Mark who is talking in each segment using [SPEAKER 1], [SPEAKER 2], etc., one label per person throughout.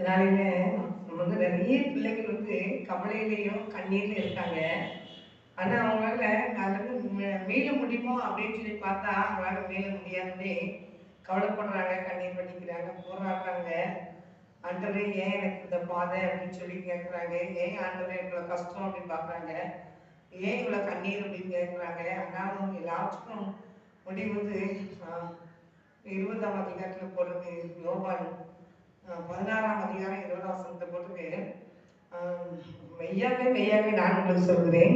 [SPEAKER 1] இதனாலேங்க நிறைய பிள்ளைகள் கவலையிலையும் கண்ணீர்லையும் இருக்காங்க. ஆனா அவங்களால அதுலேருந்து மீள முடியுமோ அப்படின்னு சொல்லி பார்த்தா அவங்களால மீள முடியாதுன்னே கவலைப்படுறாங்க, கண்ணீர் வடிக்கிறாங்க, போராடுறாங்க. ஆண்டவரே ஏன் எனக்கு இந்த பாதை அப்படின்னு சொல்லி கேட்குறாங்க. ஏன் ஆண்டவரே இவ்வளோ கஷ்டம் அப்படின்னு பார்க்குறாங்க. ஏன் இவ்வளோ கண்ணீர் அப்படின்னு கேட்குறாங்க. ஆனாலும் எல்லாத்துக்கும் முடிவு 20ஆம் அதிகாரத்தில் போடுறது. யோவான் 16ஆம் அதிகாரம் 20ஆம் வசனத்தை போட்டுருக்கு. மெய்யாவே மெய்யாவே நான் உங்களுக்கு சொல்கிறேன்,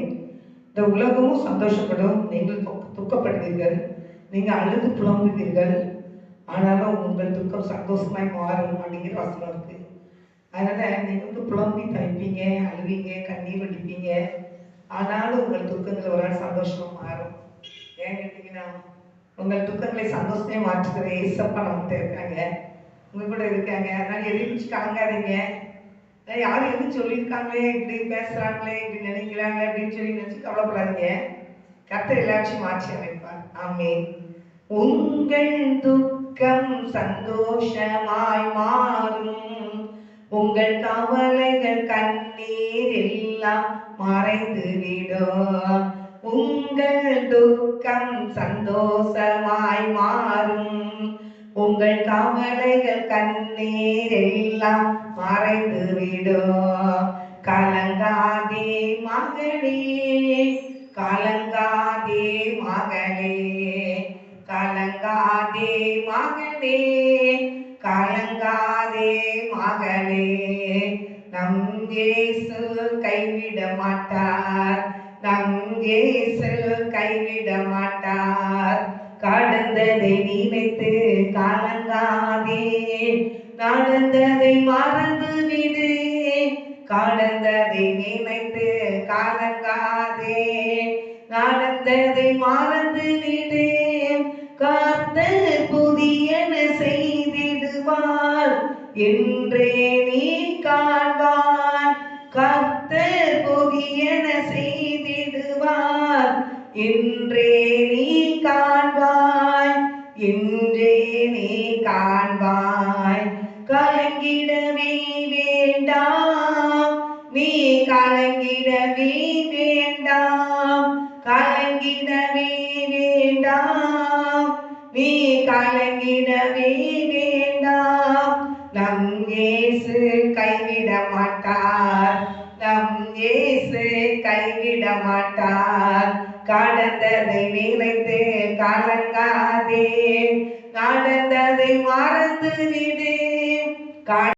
[SPEAKER 1] இந்த உலகமும் சந்தோஷப்படும், நீங்கள் துக்கப்படுவீர்கள், நீங்கள் அழுது புலம்புவீர்கள், ஆனாலும் உங்கள் துக்கம் சந்தோஷமாய் மாறும் அப்படிங்கிற வசனம் இருக்கு. அதனால நீங்க புலம்பி தவிப்பீங்க, அழுவீங்க, கண்ணீர் வடிப்பீங்க, ஆனாலும் உங்கள் துக்கங்கள் ஒரு நாள் சந்தோஷமா மாறும். ஏன் கேட்டீங்கன்னா, உங்கள் துக்கங்களை சந்தோஷமே மாற்றுகிற ஏசப்பா நம்மகிட்ட இருக்காங்க, உங்க கூட இருக்காங்க. அதனால எதை வச்சு கலங்காதீங்க. யாரும் எதுவும் சொல்லியிருக்காங்களே, இப்படி பேசுறாங்களே, இப்படி நினைக்கிறாங்க அப்படின்னு சொல்லி நினைச்சு கவலைப்படாதீங்க. கர்த்தர் எல்லாத்தையும் மாற்றி அமைப்பார். ஆமே. உங்கள் துக்கம் சந்தோஷமாய் மாறும், உங்கள் கவலைகள் கண்ணீர் எல்லாம் மறைந்து விடும். உங்கள் துக்கம் சந்தோஷமாய் மாறும், உங்கள் கவலைகள் கண்ணீர் எல்லாம் மறைந்து விடும். கலங்காதே மகளே, கலங்காதே மகளே, கலங்காதே மகளே, கலங்காதே மகளே. நம் இயேசு கைவிட மாட்டார், நம் இயேசு கைவிட மாட்டார். கடந்ததை நினைத்து கலங்காதே, நடந்ததை மறந்து விடு. கடந்ததை நினைத்து கலங்காதே, நடந்ததை மறந்து விடு. கர்த்தர் புதியன செய்திடுவார், என்றே நீ காண்பாய். கர்த்தர் புதியன செய்திடுவார், என்றே நீ காண்பாய், என்றே நீ காண்பாய். கலங்கிடவே வேண்டாம், நீ கலங்கிடவே வேண்டாம், கலங்கிடவே வேண்டாம், நீ கலங்கிடவே வேண்டாம். நம் இயேசு கைவிட மாட்டார், நம் இயேசு கைவிட மாட்டார். கடந்ததை நினைத்து கலங்காதே, நடந்ததை மறந்து விடு.